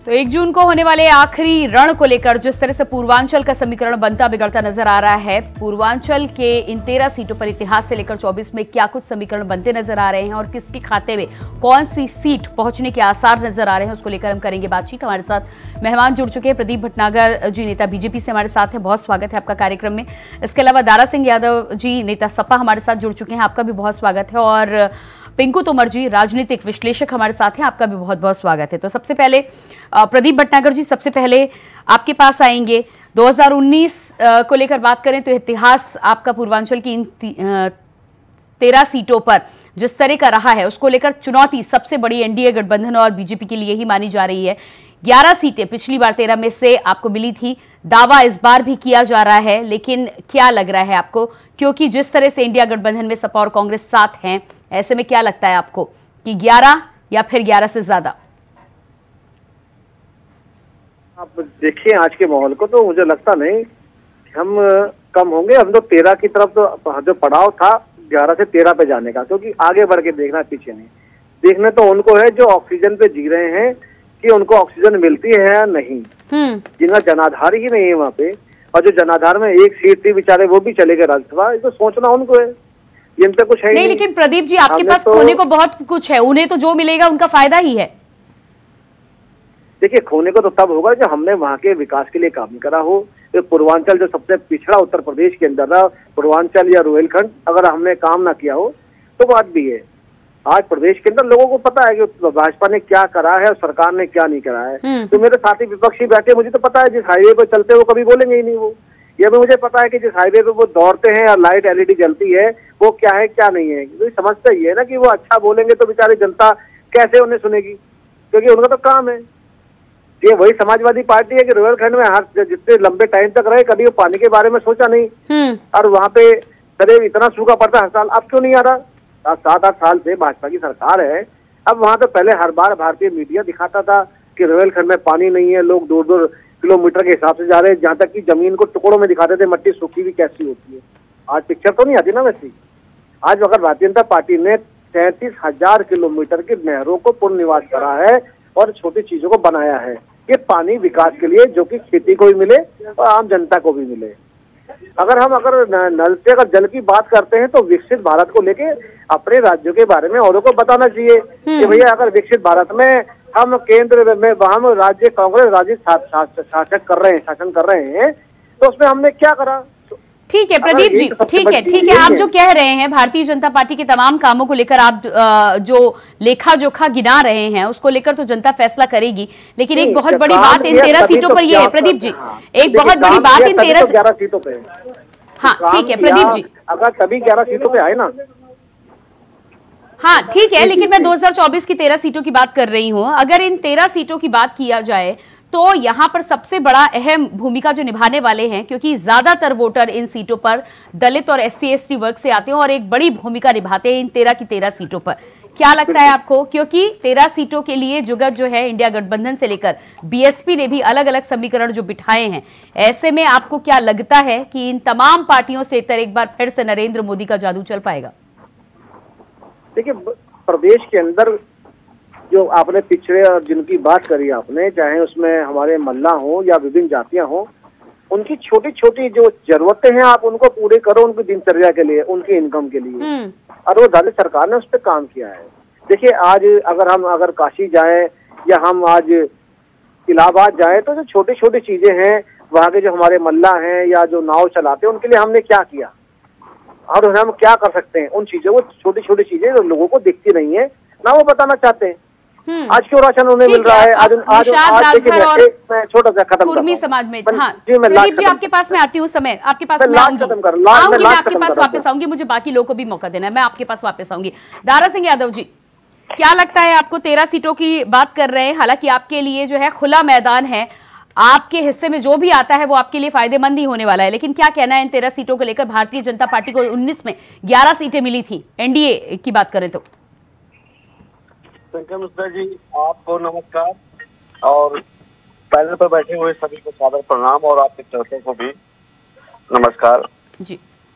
तो 1 जून को होने वाले आखिरी रण को लेकर जिस तरह से पूर्वांचल का समीकरण बनता बिगड़ता नजर आ रहा है, पूर्वांचल के इन 13 सीटों पर इतिहास से लेकर 24 में क्या कुछ समीकरण बनते नजर आ रहे हैं और किसके खाते में कौन सी सीट पहुंचने के आसार नजर आ रहे हैं, उसको लेकर हम करेंगे बातचीत। हमारे साथ मेहमान जुड़ चुके हैं। प्रदीप भटनागर जी नेता बीजेपी से हमारे साथ हैं, बहुत स्वागत है आपका कार्यक्रम में। इसके अलावा दारा सिंह यादव जी नेता सपा हमारे साथ जुड़ चुके हैं, आपका भी बहुत स्वागत है। और पिंकू तोमर जी राजनीतिक विश्लेषक हमारे साथ हैं, आपका भी बहुत बहुत स्वागत है। तो सबसे पहले प्रदीप भटनागर जी, सबसे पहले आपके पास आएंगे। 2019 को लेकर बात करें तो इतिहास आपका पूर्वांचल की इन 13 सीटों पर जिस तरह का रहा है, उसको लेकर चुनौती सबसे बड़ी एनडीए गठबंधन और बीजेपी के लिए ही मानी जा रही है। 11 सीटें पिछली बार 13 में से आपको मिली थी, दावा इस बार भी किया जा रहा है, लेकिन क्या लग रहा है आपको, क्योंकि जिस तरह से इंडिया गठबंधन में सपा और कांग्रेस साथ हैं, ऐसे में क्या लगता है आपको कि 11 या फिर 11 से ज्यादा? आप देखिए आज के माहौल को, तो मुझे लगता नहीं हम कम होंगे। हम तो 13 की तरफ, तो जो पड़ाव था 11 से 13 पे जाने का, क्योंकि आगे बढ़ के देखना, पीछे नहीं देखना। तो उनको है जो ऑक्सीजन पे जी रहे हैं कि उनको ऑक्सीजन मिलती है या नहीं, जिनका जनाधार ही नहीं है वहाँ पे, और जो जनाधार में एक सीट थी बेचारे वो भी चले गए राज्यसभा, ये तो सोचना उनको है, ये तो कुछ है नहीं। लेकिन प्रदीप जी आपके पास खोने को बहुत कुछ है, उन्हें तो जो मिलेगा उनका फायदा ही है। देखिए खोने को तो तब होगा जब हमने वहाँ के विकास के लिए काम करा हो। तो पूर्वांचल जो सबसे पिछड़ा उत्तर प्रदेश के अंदर था, पूर्वांचल या रुहेलखंड, अगर हमने काम ना किया हो तो बात भी है। आज प्रदेश के अंदर लोगों को पता है कि भाजपा ने क्या करा है और सरकार ने क्या नहीं करा है। तो मेरे साथी विपक्षी बैठे, मुझे तो पता है जिस हाईवे पर चलते वो कभी बोलेंगे ही नहीं। वो ये भी मुझे पता है कि जिस हाईवे पे वो दौड़ते हैं और लाइट एलईडी जलती है वो क्या है क्या नहीं है। तो समझता ही है ना कि वो अच्छा बोलेंगे तो बेचारी जनता कैसे उन्हें सुनेगी, क्योंकि उनका तो काम है। ये वही समाजवादी पार्टी है कि रुहेलखंड में हर जितने लंबे टाइम तक रहे, कभी वो पानी के बारे में सोचा नहीं, और वहाँ पे सदैव इतना सूखा पड़ता हर साल। अब क्यों नहीं आ रहा? 7-8 साल से भाजपा की सरकार है। अब वहाँ तो पहले हर बार भारतीय मीडिया दिखाता था कि रुहेलखंड में पानी नहीं है, लोग दूर किलोमीटर के हिसाब से जा रहे हैं, जहाँ तक कि जमीन को टुकड़ों में दिखाते थे, मट्टी सूखी भी कैसी होती है। आज पिक्चर तो नहीं आती ना वैसी। आज अगर भारतीय जनता पार्टी ने 33,000 किलोमीटर की नहरों को पुनर्निवास करा है और छोटी चीजों को बनाया है, ये पानी विकास के लिए, जो कि खेती को भी मिले और आम जनता को भी मिले। अगर नल से अगर जल की बात करते हैं तो विकसित भारत को लेके अपने राज्यों के बारे में औरों को बताना चाहिए कि भैया अगर विकसित भारत में हम केंद्र में हम राज्य कांग्रेस राज्य शासन कर रहे हैं तो उसमें हमने क्या करा। ठीक है प्रदीप जी, ठीक है आप जो कह रहे हैं भारतीय जनता पार्टी के तमाम कामों को लेकर आप जो लेखा जोखा गिना रहे हैं उसको लेकर तो जनता फैसला करेगी, लेकिन एक बहुत बड़ी बात इन 13 सीटों पर यह है प्रदीप जी, एक बहुत बड़ी बात इन 13 सीटों पे। हाँ ठीक है प्रदीप जी, अगर तभी 11 सीटों पे आए ना। हाँ ठीक है, लेकिन मैं 2024 की 13 सीटों की बात कर रही हूँ। अगर इन 13 सीटों की बात किया जाए तो यहाँ पर सबसे बड़ा अहम भूमिका जो निभाने वाले हैं, क्योंकि ज्यादातर वोटर इन सीटों पर दलित और SC/ST वर्ग से आते हैं और एक बड़ी भूमिका निभाते हैं इन 13 की 13 सीटों पर। क्या लगता है आपको, क्योंकि 13 सीटों के लिए जुगत जो है इंडिया गठबंधन से लेकर BSP ने भी अलग अलग समीकरण जो बिठाए हैं, ऐसे में आपको क्या लगता है कि इन तमाम पार्टियों से एक बार फिर से नरेंद्र मोदी का जादू चल पाएगा? देखिए प्रदेश के अंदर जो आपने पिछड़े और जिनकी बात करी आपने, चाहे उसमें हमारे मल्ला हो या विभिन्न जातियां हो, उनकी छोटी छोटी जो जरूरतें हैं आप उनको पूरे करो, उनकी दिनचर्या के लिए, उनकी इनकम के लिए, और वो राज्य सरकार ने उस पर काम किया है। देखिए आज अगर काशी जाए या हम आज इलाहाबाद जाए तो जो छोटी छोटी चीजें हैं वहाँ के जो हमारे मल्ला हैं या जो नाव चलाते हैं उनके लिए हमने क्या किया और हम क्या कर सकते हैं, उन चीजों को, छोटी छोटी चीजें जो लोगों को दिखती नहीं है ना वो बताना चाहते हैं। आज क्यों राशन उन्हें मिल रहा है? आज मैं छोटा सा खत्म कुर्मी समाज में। हाँ जी, मैं प्रदीप जी आपके पास में आती हूँ, समय आपके पास मैं आपके पास वापस आऊंगी, मुझे बाकी लोगों को भी मौका देना है, मैं आपके पास वापस आऊंगी। दारा सिंह यादव जी, क्या लगता है आपको? 13 सीटों की बात कर रहे हैं, हालांकि आपके लिए जो है खुला मैदान है, आपके हिस्से में जो भी आता है वो आपके लिए फायदेमंद ही होने वाला है, लेकिन क्या कहना है इन 13 सीटों को लेकर? भारतीय जनता पार्टी को 19 में 11 सीटें मिली थी, एनडीए की बात करें तो। संख्या मिश्रा जी आपको नमस्कार, और पैनल पर बैठे हुए सभी को सादर प्रणाम, और आपके दर्शकों को भी नमस्कार जी।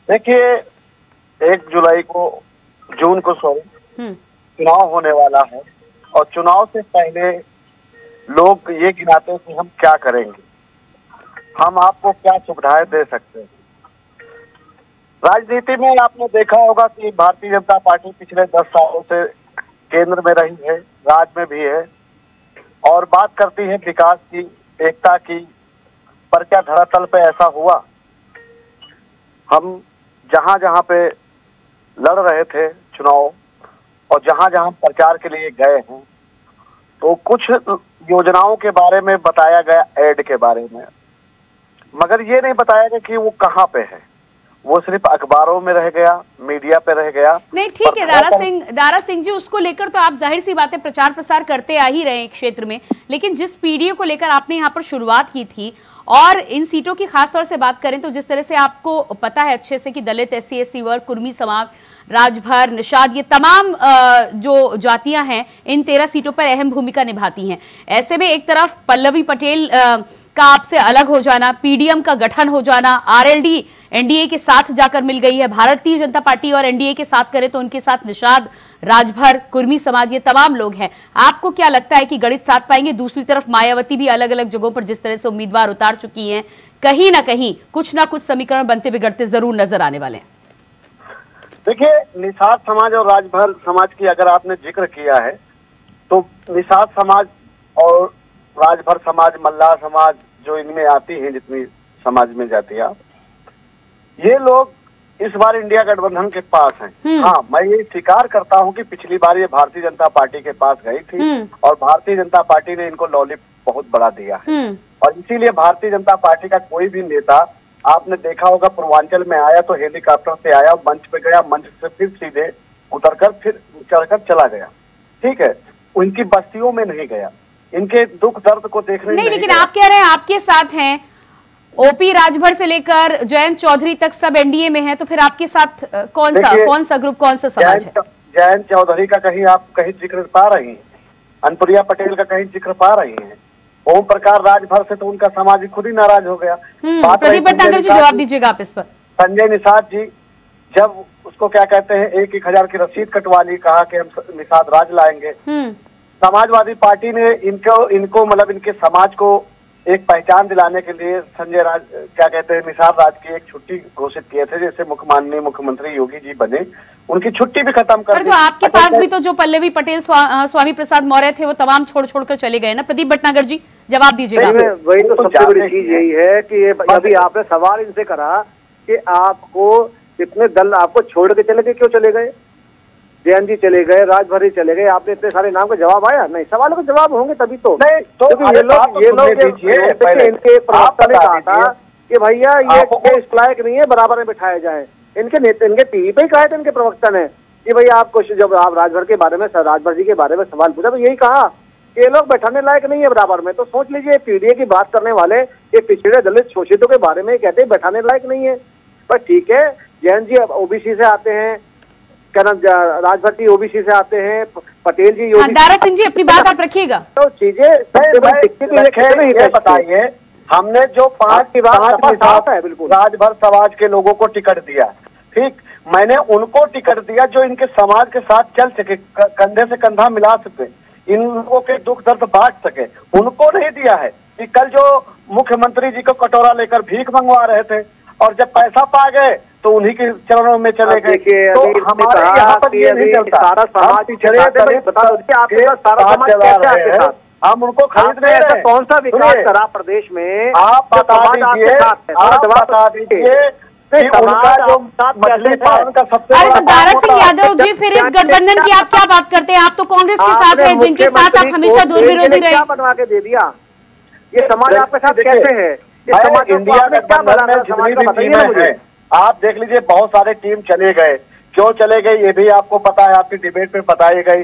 देखिए 1 जून को चुनाव होने वाला है, और चुनाव से पहले लोग ये गिनाते हैं कि हम क्या करेंगे, हम आपको क्या सुविधाएं दे सकते हैं। राजनीति में आपने देखा होगा कि भारतीय जनता पार्टी पिछले 10 सालों से केंद्र में रही है, राज्य में भी है, और बात करती है विकास की, एकता की, पर क्या धरातल पे ऐसा हुआ? हम जहां जहां पे लड़ रहे थे चुनाव और जहां जहां प्रचार के लिए गए हैं, तो कुछ योजनाओं के बारे में बताया गया, ऐड के बारे में, मगर ये नहीं बताया गया कि वो कहाँ पे है। वो सिर्फ अखबारों में रह गया, मीडिया पे रह गया। नहीं, ठीक है दारा सिंह जी, उसको लेकर तो आप जाहिर सी बातें प्रचार प्रसार करते आ ही रहे क्षेत्र में, लेकिन जिस पीडीए को लेकर आपने यहाँ पर शुरुआत की थी, और इन सीटों की खासतौर से बात करें तो जिस तरह से आपको पता है अच्छे से कि दलित, SC/SC वर्ग, कुर्मी समाज, राजभर, निषाद, ये तमाम जो जातियां हैं इन 13 सीटों पर अहम भूमिका निभाती हैं। ऐसे में एक तरफ पल्लवी पटेल का आपसे अलग हो जाना, PDM का गठन हो जाना, RLD NDA के साथ जाकर मिल गई है, भारतीय जनता पार्टी और NDA के साथ करें तो उनके साथ निषाद, राजभर, कुर्मी समाज, ये तमाम लोग हैं। आपको क्या लगता है कि गणित साध पाएंगे? दूसरी तरफ मायावती भी अलग अलग जगहों पर जिस तरह से उम्मीदवार उतार चुकी हैं, कहीं ना कहीं कुछ ना कुछ समीकरण बनते बिगड़ते जरूर नजर आने वाले हैं। देखिए, निषाद समाज और राजभर समाज की अगर आपने जिक्र किया है, तो निषाद समाज और राजभर समाज, मल्लाह समाज, जो इनमें आती हैं, जितनी समाज में जाती है, ये लोग इस बार इंडिया गठबंधन के पास हैं। हाँ, मैं ये स्वीकार करता हूँ कि पिछली बार ये भारतीय जनता पार्टी के पास गई थी और भारतीय जनता पार्टी ने इनको लॉलीपॉप बहुत बड़ा दिया है, और इसीलिए भारतीय जनता पार्टी का कोई भी नेता, आपने देखा होगा, पूर्वांचल में आया तो हेलीकॉप्टर से आया, मंच पे गया, मंच से फिर सीधे उतरकर फिर चढ़कर चला गया। ठीक है, उनकी बस्तियों में नहीं गया, इनके दुख दर्द को देखने नहीं, लेकिन आप कह रहे हैं आपके साथ हैं, OP राजभर से लेकर जयंत चौधरी तक सब NDA में है, तो फिर आपके साथ कौन सा ग्रुप, कौन सा समाज है? जयंत चौधरी का कहीं जिक्र पा रही हैं, अनुप्रिया पटेल का कहीं जिक्र पा रही हैं, ओम प्रकाश राजभर से तो उनका समाज खुद ही नाराज हो गया। प्रदीप भटनागर जी, जवाब दीजिएगा आप इस पर। संजय निषाद जी, जब उसको क्या कहते हैं, 1,000 की रसीद कटवा ली, कहा कि हम निषाद राज लाएंगे। समाजवादी पार्टी ने इनको मतलब इनके समाज को एक पहचान दिलाने के लिए निषाद राज की एक छुट्टी घोषित किए थे, जैसे माननीय मुख्यमंत्री योगी जी बने, उनकी छुट्टी भी खत्म कर दी। तो आपके पास भी तो जो पल्लवी पटेल, स्वामी प्रसाद मौर्य थे, वो तमाम छोड़ कर चले गए ना। प्रदीप भटनागर जी, जवाब दीजिएगा। वही तो सबसे बड़ी चीज यही है कि अभी आपने सवाल इनसे करा कि आपको इतने दल आपको छोड़ के चले गए, क्यों चले गए? जयंत जी चले गए, राजभर जी चले गए, आपने इतने सारे नाम का जवाब आया नहीं? सवालों का जवाब होंगे तभी तो। नहीं तो ये लोग इनके प्रवक्ता ने कहा था कि भैया ये इस लायक नहीं है, बराबर में बिठाया जाए। इनके टीवी पे ही कहा था इनके प्रवक्ता ने कि भैया आपको, जब आप राजभर के बारे में, राजभर जी के बारे में सवाल पूछा तो यही कहा कि ये लोग बैठाने लायक नहीं है बराबर में। तो सोच लीजिए, पीडीए की बात करने वाले ये पिछड़े दलित शोषितों के बारे में कहते हैं बैठाने लायक नहीं है। पर ठीक है, जयंत जी OBC से आते हैं, क्या नाम, राजभर जी OBC से आते हैं, पटेल जी दारा सिंह जी अपनी बात आप रखिएगा। तो चीजें बताइए, हमने जो 5 है बिल्कुल राजभर समाज के लोगों को टिकट दिया, ठीक, मैंने उनको टिकट दिया जो इनके समाज के साथ चल सके, कंधे से कंधा मिला सके, इन लोगों के दुख दर्द बांट सके, उनको नहीं दिया है। कि कल जो मुख्यमंत्री जी को कटोरा लेकर भीख मंगवा रहे थे और जब पैसा पा गए तो उन्हीं के चरणों में चले गए। तो हमारे यहाँ पर ये नहीं चलता, सारा समाज हम उनको खरीद रहे हैं। कौन सा विकास करा प्रदेश में? आप बता दीजिए उनका जो मछली पालन का सबसे अरे तो दारा सिंह यादव जी, फिर इस गठबंधन की आप क्या बात करते हैं? आप तो कांग्रेस के साथ हैं, जिनके साथ आप हमेशा दूर विरोधी रहे। बनवा के दे दिया, ये समाज आपके साथ कैसे है? इंडिया गठबंधन में जितनी भी टीमें हैं, आप देख लीजिए, बहुत सारे टीम चले गए, क्यों चले गए ये भी आपको पता है, आपकी डिबेट में बताई गई।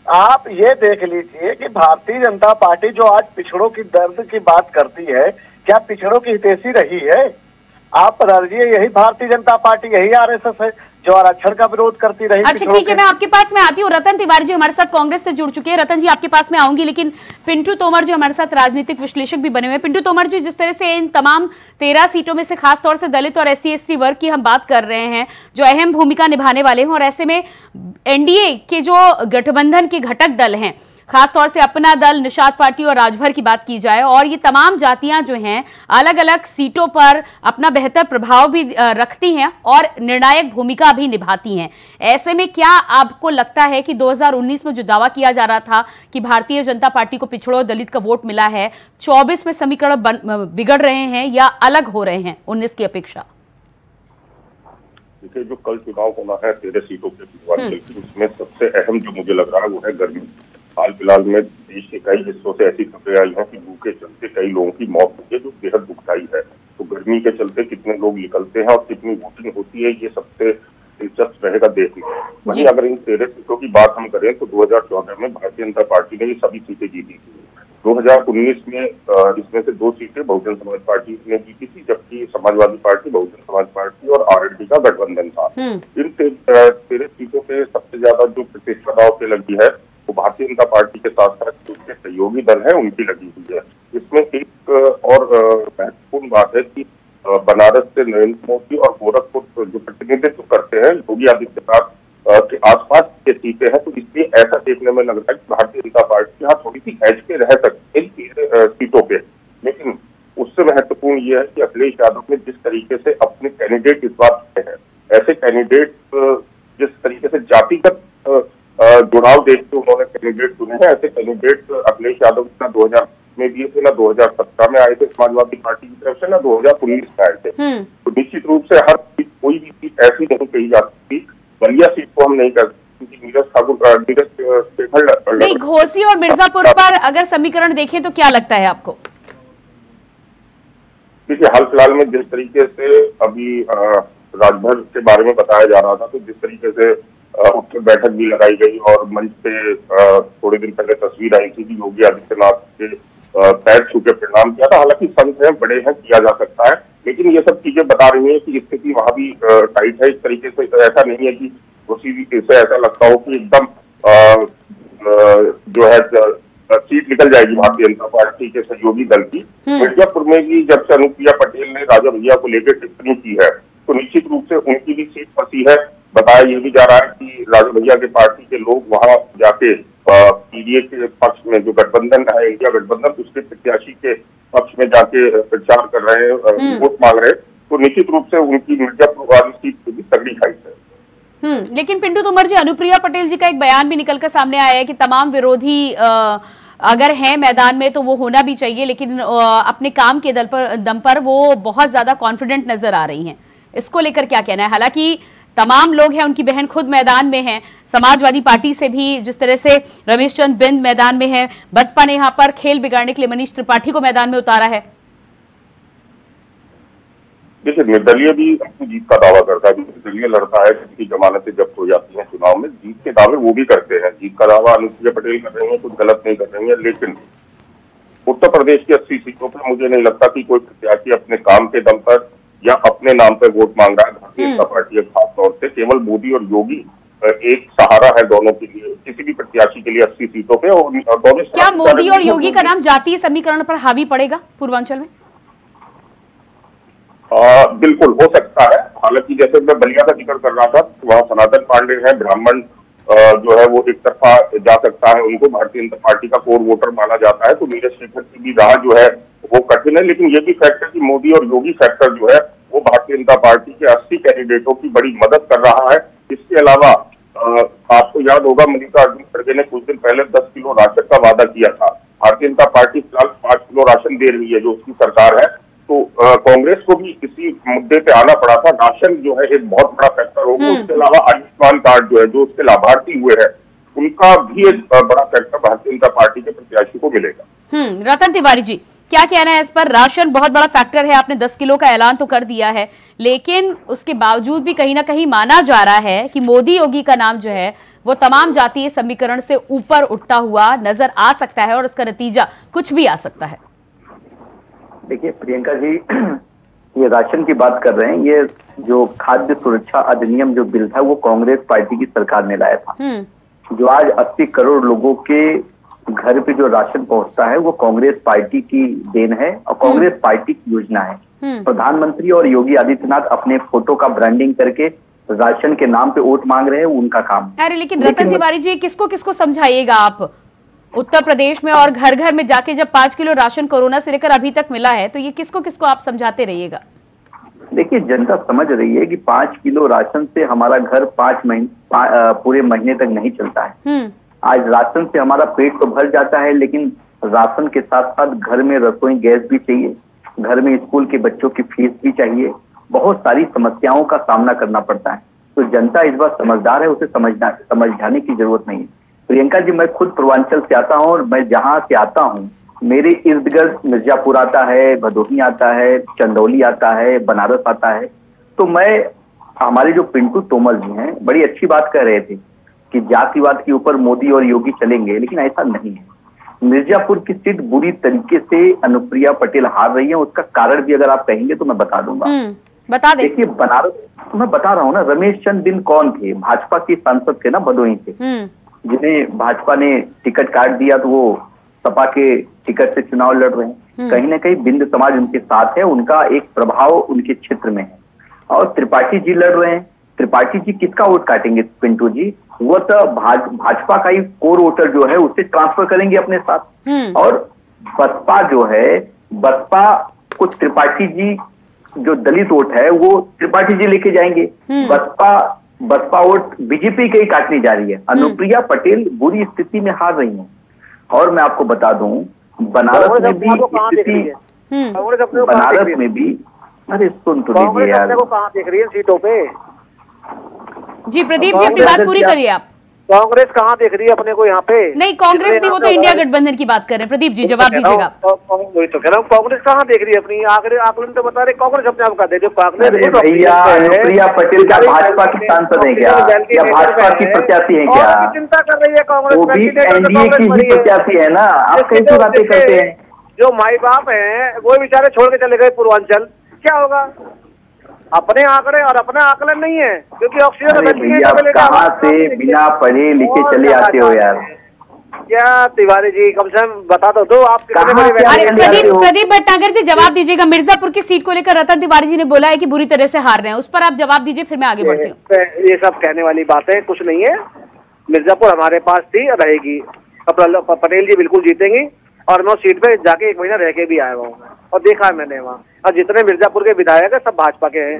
आप ये देख लीजिए कि भारतीय जनता पार्टी जो आज पिछड़ों की दर्द की बात करती है, क्या पिछड़ों की हितैषी रही है? आप राजिए, यही भारतीय जनता पार्टी, यही RSS है जो आरक्षण का विरोध करती रही। अच्छा ठीक है, मैं आपके पास में आती हूँ। रतन तिवारी जी हमारे साथ कांग्रेस से जुड़ चुके हैं। रतन जी आपके पास में आऊंगी, लेकिन पिंटू तोमर जी हमारे साथ राजनीतिक विश्लेषक भी बने हुए हैं। पिंटू तोमर जी, जिस तरह से इन तमाम 13 सीटों में से खासतौर से दलित और SC/ST वर्ग की हम बात कर रहे हैं, जो अहम भूमिका निभाने वाले हैं, और ऐसे में NDA के जो गठबंधन के घटक दल हैं खासतौर से अपना दल, निषाद पार्टी और राजभर की बात की जाए, और ये तमाम जातियां जो हैं अलग अलग सीटों पर अपना बेहतर प्रभाव भी रखती हैं और निर्णायक भूमिका भी निभाती हैं। ऐसे में क्या आपको लगता है कि 2019 में जो दावा किया जा रहा था कि भारतीय जनता पार्टी को पिछड़ों और दलित का वोट मिला है, 24 में समीकरण बिगड़ रहे हैं या अलग हो रहे हैं 19 की अपेक्षा? देखिए, जो कल चुनाव होना है 13 सीटों के पूर्वांचल की, उसमें सबसे अहम जो मुझे लग रहा है वो है गर्मी। हाल फिलहाल में देश के कई हिस्सों से ऐसी खबरें आई हैं कि लू के चलते कई लोगों की मौत हुई है, जो बेहद दुखदायी है। तो गर्मी के चलते कितने लोग निकलते हैं और कितनी वोटिंग होती है, ये सबसे दिलचस्प रहेगा देखना। वहीं अगर इन 13 सीटों की बात हम करें तो 2014 में भारतीय जनता पार्टी ने ये सभी सीटें जीती थी। 2019 में इसमें से 2 सीटें बहुजन समाज पार्टी ने जीती थी, जबकि समाजवादी पार्टी, बहुजन समाज पार्टी और आरएलडी का गठबंधन था। इन 13 सीटों पे सबसे ज्यादा जो प्रतिष्ठा दांव पे लगी है वो भारतीय जनता पार्टी के साथ साथ उसके सहयोगी दल है उनकी लगी हुई है। इसमें एक और महत्वपूर्ण बात है कि बनारस से नरेंद्र मोदी और गोरखपुर जो प्रतिनिधित्व करते हैं योगी आदित्यनाथ के आसपास के सीटें हैं, तो इसलिए ऐसा देखने में लग रहा है कि भारतीय जनता पार्टी यहाँ थोड़ी सी एज पे रह सकती है सीटों पे। लेकिन उससे महत्वपूर्ण यह है कि अखिलेश यादव ने जिस तरीके से अपने कैंडिडेट इस बार चुने हैं, ऐसे कैंडिडेट जिस तरीके से जातिगत जुड़ाव देखते उन्होंने कैंडिडेट चुने हैं, ऐसे कैंडिडेट अखिलेश यादव ना 2000 में दिए थे, ना 2017 में आए थे समाजवादी पार्टी की तरफ से, ना 2019 में आए थे। तो निश्चित रूप से हर कोई भी सीट ऐसी नहीं कही जा सकती। बलिया सीट को हम नहीं कर सकते, नीरज ठाकुर नहीं। घोसी और मिर्जापुर पर अगर समीकरण देखें तो क्या लगता है आपको? देखिए, हाल फिलहाल में जिस तरीके से अभी राजभर के बारे में बताया जा रहा था, तो जिस तरीके से उठकर बैठक भी लगाई गई और मंच पे थोड़े दिन पहले तस्वीर आई थी कि योगी आदित्यनाथ के पैर छू के प्रणाम किया था। हालांकि संत हैं, बड़े हैं, किया जा सकता है, लेकिन ये सब चीजें बता रही हैं कि स्थिति वहां भी टाइट है। इस तरीके से ऐसा नहीं है कि उसी से ऐसा लगता हो कि एकदम जो है सीट निकल जाएगी भारतीय जनता पार्टी के सहयोगी दल की। मिर्जापुर में भी जब से अनुप्रिया पटेल ने राजा भैया को लेकर टिप्पणी की है, तो निश्चित रूप से उनकी भी सीट फंसी है। बताया ये भी जा रहा है कि राजा भैया के पार्टी के लोग वहां जाके पीडीए के पक्ष में, जो गठबंधन है इंडिया गठबंधन, उसके प्रत्याशी के पक्ष में जाके प्रचार कर रहे हैं, वोट मांग रहे हैं। तो निश्चित रूप से उनकी मिर्जापुर वाली सीट भी तगड़ी खाई है। लेकिन पिंटू तोमर जी, अनुप्रिया पटेल जी का एक बयान भी निकलकर सामने आया है कि तमाम विरोधी अगर हैं मैदान में तो वो होना भी चाहिए, लेकिन अपने काम के दम पर वो बहुत ज्यादा कॉन्फिडेंट नजर आ रही हैं। इसको लेकर क्या कहना है? हालांकि तमाम लोग हैं, उनकी बहन खुद मैदान में हैं, समाजवादी पार्टी से भी जिस तरह से रमेश चंद्र बिंद मैदान में है, बसपा ने यहाँ पर खेल बिगाड़ने के लिए मनीष त्रिपाठी को मैदान में उतारा है। देखिए, निर्दलीय भी अपनी जीत का दावा करता है। निर्दलीय लड़ता है, किसी जमानतें जब्त हो जाती हैं चुनाव में, जीत के दावे वो भी करते हैं। जीत का दावा अनुप्रिया पटेल कर रही है, कुछ गलत नहीं कर रही है। लेकिन उत्तर प्रदेश की 80 सीटों पर मुझे नहीं लगता कि कोई प्रत्याशी अपने काम के दम पर या अपने नाम पर वोट मांग रहा है। भारतीय जनता पार्टी खास तौर से केवल मोदी और योगी एक सहारा है दोनों के लिए, किसी भी प्रत्याशी के लिए 80 सीटों पे। और दोनों क्या मोदी और योगी का नाम जातीय समीकरण पर हावी पड़ेगा पूर्वांचल में? बिल्कुल हो सकता है। हालांकि जैसे मैं बलिया का जिक्र कर रहा था, वहाँ सनातन पांडे है, ब्राह्मण जो है वो एक तरफा जा सकता है, उनको भारतीय जनता पार्टी का कोर वोटर माना जाता है। तो नीरज शेखर की भी राह जो है वो कठिन है। लेकिन ये भी फैक्टर कि मोदी और योगी फैक्टर जो है वो भारतीय जनता पार्टी के 80 कैंडिडेटों की बड़ी मदद कर रहा है। इसके अलावा आपको याद होगा मल्लिकार्जुन खड़गे ने कुछ दिन पहले 10 किलो राशन का वादा किया था। भारतीय जनता पार्टी फिलहाल 5 किलो राशन दे रही है, जो उसकी सरकार है। तो कांग्रेस को भी इसी मुद्दे पे आना पड़ा था। राशन जो है एक बहुत बड़ा फैक्टर होगा। उसके अलावा आयुष्मान कार्ड जो है, जो उसके लाभार्थी हुए हैं, उनका भी एक बड़ा फैक्टर भारतीय जनता पार्टी के प्रत्याशी को मिलेगा। रतन तिवारी जी, क्या कहना है इस पर? राशन बहुत बड़ा फैक्टर है, आपने 10 किलो का ऐलान तो कर दिया है, लेकिन उसके बावजूद भी कहीं ना कहीं माना जा रहा है कि मोदी योगी का नाम जो है वो तमाम जातीय समीकरण से ऊपर उठता हुआ नजर आ सकता है और इसका नतीजा कुछ भी आ सकता है। देखिए प्रियंका जी, ये राशन की बात कर रहे हैं। ये जो खाद्य सुरक्षा अधिनियम जो बिल था वो कांग्रेस पार्टी की सरकार ने लाया था। जो आज 80 करोड़ लोगों के घर पे जो राशन पहुंचता है वो कांग्रेस पार्टी की देन है और कांग्रेस पार्टी की योजना है। प्रधानमंत्री और योगी आदित्यनाथ अपने फोटो का ब्रांडिंग करके राशन के नाम पे वोट मांग रहे हैं, उनका काम। अरे लेकिन रतन तिवारी जी, किसको किसको समझाइएगा आप? उत्तर प्रदेश में और घर घर में जाके जब 5 किलो राशन कोरोना से लेकर अभी तक मिला है, तो ये किसको किसको आप समझाते रहिएगा? देखिए, जनता समझ रही है कि 5 किलो राशन से हमारा घर पूरे महीने तक नहीं चलता है। आज राशन से हमारा पेट तो भर जाता है, लेकिन राशन के साथ साथ घर में रसोई गैस भी चाहिए, घर में स्कूल के बच्चों की फीस भी चाहिए, बहुत सारी समस्याओं का सामना करना पड़ता है। तो जनता इस बार समझदार है, उसे समझाने की जरूरत नहीं है। प्रियंका जी, मैं खुद पूर्वांचल से आता हूँ और मैं जहाँ से आता हूँ मेरे इर्द गिर्द मिर्जापुर आता है, भदोही आता है, चंदौली आता है, बनारस आता है। तो हमारे जो पिंटू तोमर जी हैं बड़ी अच्छी बात कह रहे थे कि जातिवाद के ऊपर मोदी और योगी चलेंगे, लेकिन ऐसा नहीं है। मिर्जापुर की सीट बुरी तरीके से अनुप्रिया पटेल हार रही है। उसका कारण भी अगर आप कहेंगे तो मैं बता दूंगा। बता दे। देखिए, बनारस मैं बता रहा हूँ ना, रमेश चंद बिन कौन थे, भाजपा के सांसद थे ना भदोही से, जिन्हें भाजपा ने टिकट काट दिया तो वो सपा के टिकट से चुनाव लड़ रहे हैं। कहीं ना कहीं बिंद समाज उनके साथ है, उनका एक प्रभाव उनके क्षेत्र में है। और त्रिपाठी जी लड़ रहे हैं। त्रिपाठी जी किसका वोट काटेंगे पिंटू जी? वो तो भाजपा का ही कोर वोटर जो है उसे ट्रांसफर करेंगे अपने साथ। और बसपा जो है, बसपा को त्रिपाठी जी जो दलित वोट है वो त्रिपाठी जी लेके जाएंगे। बसपा वोट बीजेपी के ही काटने जा रही है। अनुप्रिया पटेल बुरी स्थिति में हार रही है। और मैं आपको बता दूं, बनारस में भी स्थिति, बनारस में भी, अरे सुन तो लीजिए यार, कहाँ देख रही है सीटों पे? जी प्रदीप जी, अपनी बात पूरी करिए आप। कांग्रेस कहाँ देख रही है अपने को यहाँ पे? नहीं, कांग्रेस नहीं, वो तो इंडिया गठबंधन की बात कर रहे हैं। प्रदीप जी जवाब दीजिएगा। वही तो कह रहा हूँ, कांग्रेस कहाँ देख रही है अपनी? आकलन तो बता रहे कांग्रेस अपने आप का दे। जो कांग्रेस भैया, अनुप्रिया पटेल क्या भाजपा की सांसद है क्या, या भाजपा की प्रत्याशी है क्या? चिंता कर रही है कांग्रेस, वो भी एनडीए की ही प्रत्याशी है ना। आप कैसे बातें करते हैं? जो माई बाप है वो बेचारे छोड़ के चले गए पूर्वांचल, क्या होगा? अपने आंकड़े और अपना आकलन नहीं है, क्योंकि ऑक्सीजन कहाँ से बिना पढ़े लिखे चले आते हो यार? क्या तिवारी जी, कम से कम बता दो आप प्रदीप भटनागर जी जवाब दीजिएगा। मिर्जापुर की सीट को लेकर रतन तिवारी जी ने बोला है कि बुरी तरह से हार रहे हैं, उस पर आप जवाब दीजिए, फिर मैं आगे बढ़ती हूँ। ये सब कहने वाली बात है, कुछ नहीं है। मिर्जापुर हमारे पास थी, रहेगी। पटेल जी बिल्कुल जीतेंगी और मैं सीट पे जाके 1 महीना रह के भी आया हूँ और देखा है मैंने वहाँ। और जितने मिर्जापुर के विधायक है सब भाजपा के हैं।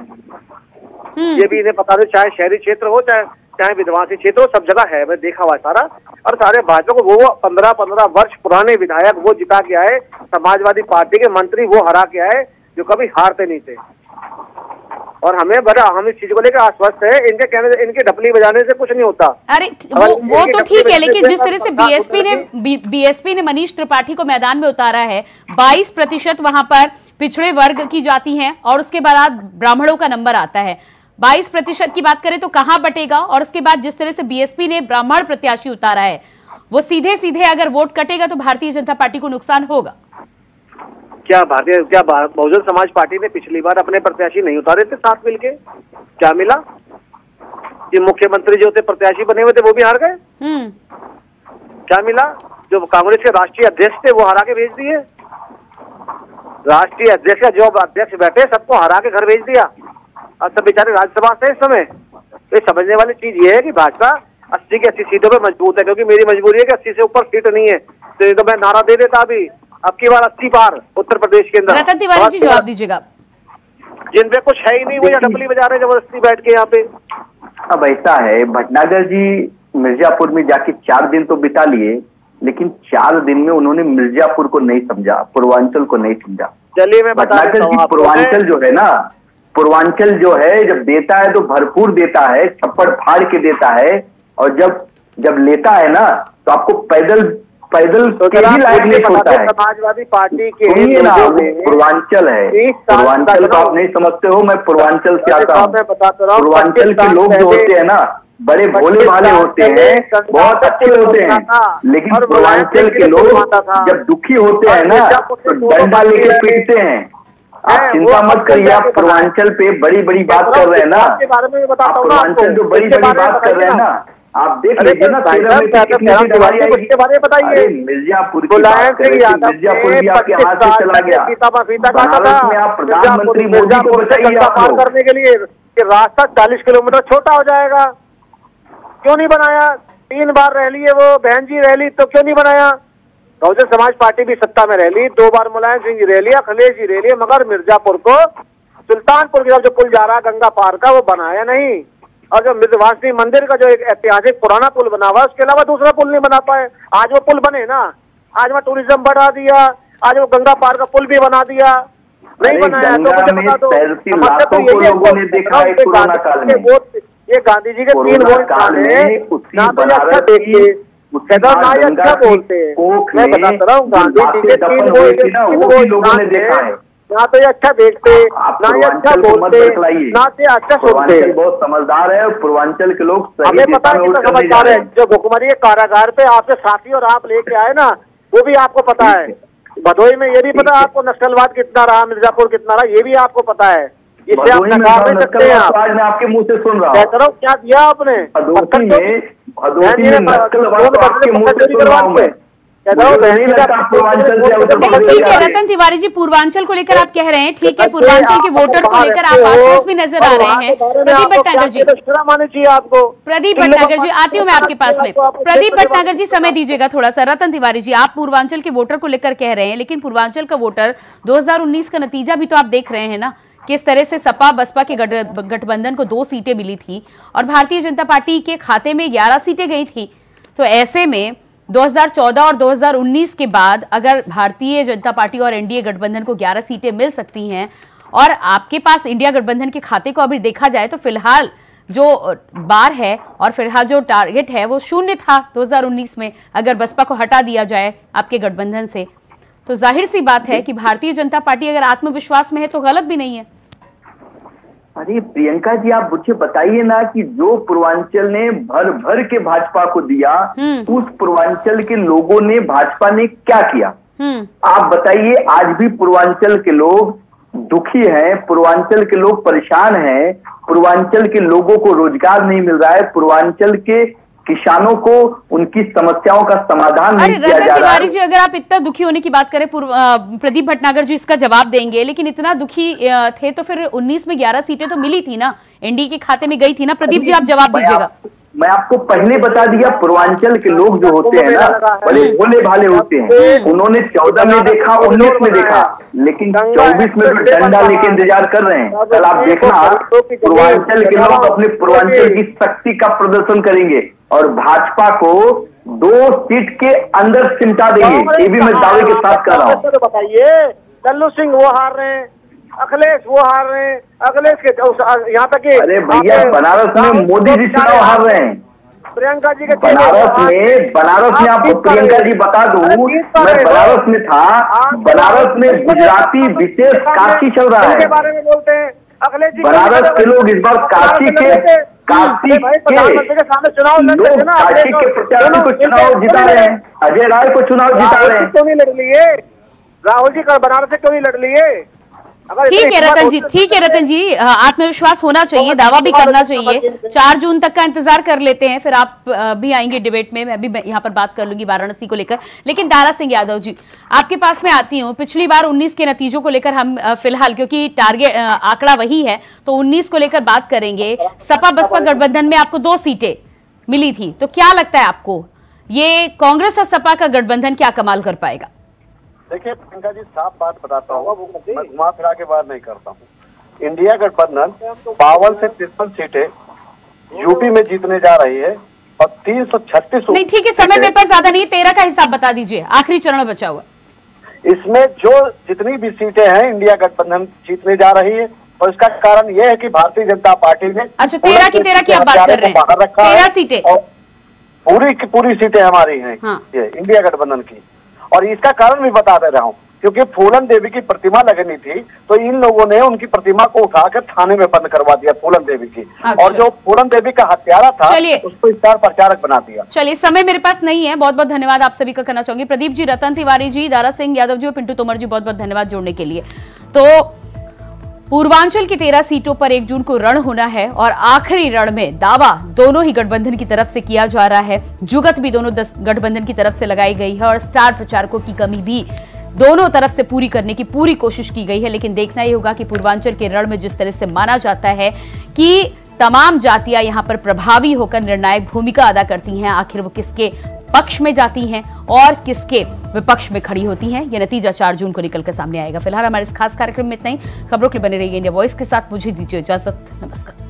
ये भी इन्हें पता नहीं, चाहे शहरी क्षेत्र हो चाहे विधवासी क्षेत्र हो, सब जगह है। मैं देखा हुआ सारा। और सारे भाजपा को वो 15-15 वर्ष पुराने विधायक वो जिता के आए, समाजवादी पार्टी के मंत्री वो हरा के आए, जो कभी हारते नहीं थे। और हम इस चीज को लेकर आश्वस्त है। इनके कहने, इनके ढपली बजाने से कुछ नहीं होता। अरे वो तो ठीक है, लेकिन जिस तरह से बीएसपी ने मनीष त्रिपाठी को मैदान में उतारा है, 22% वहां पर पिछड़े वर्ग की जाति हैं और उसके बाद ब्राह्मणों का नंबर आता है। 22% की बात करें तो कहां बटेगा? और उसके बाद जिस तरह से बीएसपी ने ब्राह्मण प्रत्याशी उतारा है, वो सीधे सीधे अगर वोट कटेगा तो भारतीय जनता पार्टी को नुकसान होगा। क्या बहुजन समाज पार्टी ने पिछली बार अपने प्रत्याशी नहीं उतारे थे साथ मिलके? क्या मिला? ये मुख्यमंत्री जो थे प्रत्याशी बने हुए थे वो भी हार गए। क्या मिला? जो कांग्रेस के राष्ट्रीय अध्यक्ष थे वो हरा के भेज दिए। राष्ट्रीय अध्यक्ष का जो अध्यक्ष बैठे सबको हरा के घर भेज दिया और सब बेचारे राज्यसभा से इस समय। तो समझने वाली चीज ये है कि भाजपा 80 की 80 सीटों पे मजबूत है, क्योंकि मेरी मजबूरी है कि 80 से ऊपर सीट नहीं है। तो ये तो मैं नारा दे देता अभी, अब की बार 80 पार उत्तर प्रदेश के अंदर। रतन तिवारी जी जवाब दीजिएगा। जिन पे कुछ है ही नहीं, वो डपली बजा रहे जबरदस्ती बैठ के यहाँ पे। अब ऐसा है, भटनागर जी मिर्जापुर में जाके 4 दिन तो बिता लिए, लेकिन 4 दिन में उन्होंने मिर्जापुर को नहीं समझा, पूर्वांचल को नहीं समझा। चलिए मैं बता देता हूं, पूर्वांचल जो है ना, पूर्वांचल जो है जब देता है तो भरपूर देता है, छप्पड़ फाड़ के देता है। और जब लेता है ना तो आपको पैदल तो के भी लायक नहीं छोड़ता है। समाजवादी पार्टी के पूर्वांचल है, पूर्वांचल को आप नहीं समझते हो। मैं पूर्वांचल से आता हूँ। पूर्वांचल के लोग जो होते हैं ना, बड़े भोले भाले होते हैं, बहुत अच्छे होते हैं, लेकिन पूर्वांचल के लोग जब दुखी होते हैं ना तो डंडा लेके पीटते हैं। आप चिंता मत करिए, आप पूर्वांचल पे बड़ी बड़ी बात कर रहे हैं ना, आप पूर्वांचल जो बड़ी बड़ी बात कर रहे हैं ना, आप देख लीजिए ना। बताइए, मिर्जापुर की बात करें, मिर्जापुर भी आपके हाथ से चला गया। बनारस में आप प्रधानमंत्री मोदी को बताइए आप करने के लिए कि रास्ता 40 किलोमीटर छोटा हो जाएगा, क्यों नहीं बनाया? 3 बार रह लिए, वो बहन जी रह ली, तो क्यों नहीं बनाया? बहुजन समाज पार्टी भी सत्ता में रह ली, 2 बार मुलायम सिंह जी रह लिया, अखिलेश जी रह लिए, मगर मिर्जापुर को, सुल्तानपुर की तरफ जो पुल जा रहा है गंगा पार का, वो बनाया नहीं। और जो मृदवासिनी मंदिर का जो एक ऐतिहासिक पुराना पुल बना हुआ, उसके अलावा दूसरा पुल नहीं बना पाए। आज वो पुल बने ना, आज वहाँ टूरिज्म बढ़ा दिया, आज वो गंगा पार का पुल भी बना दिया, नहीं बनाया तो मुझे बता दो। ये गांधी जी के 3 वोट डाले, ना तो अच्छा देखिए, ना ये अच्छा बोलते हैं। मैं बताता रहा हूँ, गांधी जी के 3 वोट डाले, ना तो ये अच्छा देखते, ना ये अच्छा बोलते, ना ये अच्छा सुनते। बहुत समझदार है, पूर्वांचल के लोग हमें पता है कि समझदार है। जो भुखमरी के कारागार पे आपके साथी और आप लेके आए ना, वो भी आपको पता है। भदोही में ये भी पता है आपको, नक्सलवाद कितना रहा, मिर्जापुर कितना रहा, ये भी आपको पता है। इससे आप नकार नहीं सकते हैं। आज मैं आपके मुंह से सुन रहा हूँ, कहता हूँ क्या दिया आपने? ठीक है रतन तिवारी जी, पूर्वांचल को लेकर आप कह रहे हैं, ठीक है, पूर्वांचल के वोटर को लेकर आप आश्वस्त भी नजर आ रहे हैं। प्रदीप भटनागर जी, प्रदीप भटनागर जी, आती हूँ मैं आपके पास में। प्रदीप भटनागर जी, समय दीजिएगा थोड़ा सा। रतन तिवारी जी, आप पूर्वांचल के वोटर को लेकर कह रहे हैं, लेकिन पूर्वांचल का वोटर 2019 का नतीजा भी तो आप देख रहे हैं ना, किस तरह से सपा बसपा के गठबंधन को 2 सीटें मिली थी और भारतीय जनता पार्टी के खाते में 11 सीटें गई थी। तो ऐसे में 2014 और 2019 के बाद अगर भारतीय जनता पार्टी और एनडीए गठबंधन को 11 सीटें मिल सकती हैं और आपके पास इंडिया गठबंधन के खाते को अभी देखा जाए तो फिलहाल जो बार है और फिलहाल जो टारगेट है वो 0 था 2019 में, अगर बसपा को हटा दिया जाए आपके गठबंधन से, तो जाहिर सी बात है कि भारतीय जनता पार्टी अगर आत्मविश्वास में है तो गलत भी नहीं है। अरे प्रियंका जी, आप मुझे बताइए ना कि जो पूर्वांचल ने भर भर के भाजपा को दिया, उस पूर्वांचल के लोगों ने भाजपा ने क्या किया? आप बताइए। आज भी पूर्वांचल के लोग दुखी हैं, पूर्वांचल के लोग परेशान हैं, पूर्वांचल के लोगों को रोजगार नहीं मिल रहा है, पूर्वांचल के किसानों को उनकी समस्याओं का समाधान नहीं किया जा रहा है। तिवारी जी, अगर आप इतना दुखी होने की बात करें, प्रदीप भटनागर जी इसका जवाब देंगे, लेकिन इतना दुखी थे तो फिर 19 में 11 सीटें तो मिली थी ना, एनडीए के खाते में गई थी ना। प्रदीप जी, आप जवाब दीजिएगा। मैं आपको पहले बता दिया, पूर्वांचल के लोग जो होते हैं ना, बड़े भोले भाले होते हैं। उन्होंने 14 में देखा, 19 में देखा, लेकिन 24 में तो डंडा लेके इंतजार कर रहे हैं। कल आप देखना, पूर्वांचल के लोग अपने पूर्वांचल की शक्ति का प्रदर्शन करेंगे और भाजपा को 2 सीट के अंदर सिमटा देंगे। ये भी मैं दावे के साथ कर रहा हूँ। बताइए, कल्लू सिंह वो हार रहे हैं, अखिलेश वो हार रहे हैं, अखिलेश के यहाँ तक कि अरे भैया, बनारस में मोदी जी चुनाव हार रहे हैं। प्रियंका जी के बनारस में आपको प्रियंका जी बता दूं, मैं बनारस में था, बनारस में गुजराती विशेष काशी चल रहा है। बारे में बोलते हैं अखिलेश जी, बनारस के लोग इस बार काशी के चुनाव लोग काशी के प्रत्याशी को चुनाव जिता रहे हैं, अजय राय को चुनाव जिता रहे हैं। क्यों नहीं लड़ लिए राहुल जी? बनारस से क्यों नहीं लड़ लिए? ठीक है रतन जी, ठीक है रतन जी, आत्मविश्वास होना चाहिए, दावा भी करना चाहिए। 4 जून तक का इंतजार कर लेते हैं, फिर आप भी आएंगे डिबेट में, मैं भी यहाँ पर बात कर लूंगी वाराणसी को लेकर। लेकिन दारा सिंह यादव जी, आपके पास में आती हूँ। पिछली बार 19 के नतीजों को लेकर हम फिलहाल, क्योंकि टारगेट आंकड़ा वही है, तो 19 को लेकर बात करेंगे। सपा बसपा गठबंधन में आपको 2 सीटें मिली थी, तो क्या लगता है आपको ये कांग्रेस और सपा का गठबंधन क्या कमाल कर पाएगा? देखिए प्रियंका जी, साफ बात बताता हूँ, मैं घुमा फिरा के बात नहीं करता हूँ। इंडिया गठबंधन 52 से 53 सीटें यूपी में जीतने जा रही है और 336। नहीं ठीक है, समय मेरे पास ज्यादा नहीं, 13 का हिसाब बता दीजिए, आखिरी चरण बचा हुआ। इसमें जो जितनी भी सीटें हैं इंडिया गठबंधन जीतने जा रही है, और इसका कारण यह है कि भारतीय जनता पार्टी ने, अच्छा 13 की आप बात कर रहे हैं, 13 सीटें पूरी की पूरी सीटें हमारी हैं, ये इंडिया गठबंधन की। और इसका कारण भी बता दे रहा हूँ, क्योंकि फूलन देवी की प्रतिमा लगनी थी, तो इन लोगों ने उनकी प्रतिमा को उठाकर थाने में बंद करवा दिया फूलन देवी की। अच्छा। और जो फूलन देवी का हत्यारा था उसको स्टार प्रचारक बना दिया। चलिए, समय मेरे पास नहीं है, बहुत बहुत धन्यवाद आप सभी का करना चाहूंगी। प्रदीप जी, रतन तिवारी जी, दारा सिंह यादव जी और पिंटू तोमर जी, बहुत बहुत धन्यवाद जोड़ने के लिए। तो पूर्वांचल की 13 सीटों पर 1 जून को रण होना है और आखिरी रण में दावा दोनों ही गठबंधन की तरफ से किया जा रहा है। जुगत भी दोनों गठबंधन की तरफ से लगाई गई है और स्टार प्रचारकों की कमी भी दोनों तरफ से पूरी करने की पूरी कोशिश की गई है। लेकिन देखना ही होगा कि पूर्वांचल के रण में जिस तरह से माना जाता है कि तमाम जातियां यहां पर प्रभावी होकर निर्णायक भूमिका अदा करती हैं। आखिर वो किसके पक्ष में जाती हैं और किसके विपक्ष में खड़ी होती हैं, यह नतीजा 4 जून को निकलकर सामने आएगा। फिलहाल हमारे इस खास कार्यक्रम में इतना ही। खबरों के लिए बने रहिए इंडिया वॉइस के साथ। मुझे दीजिए इजाजत। नमस्कार।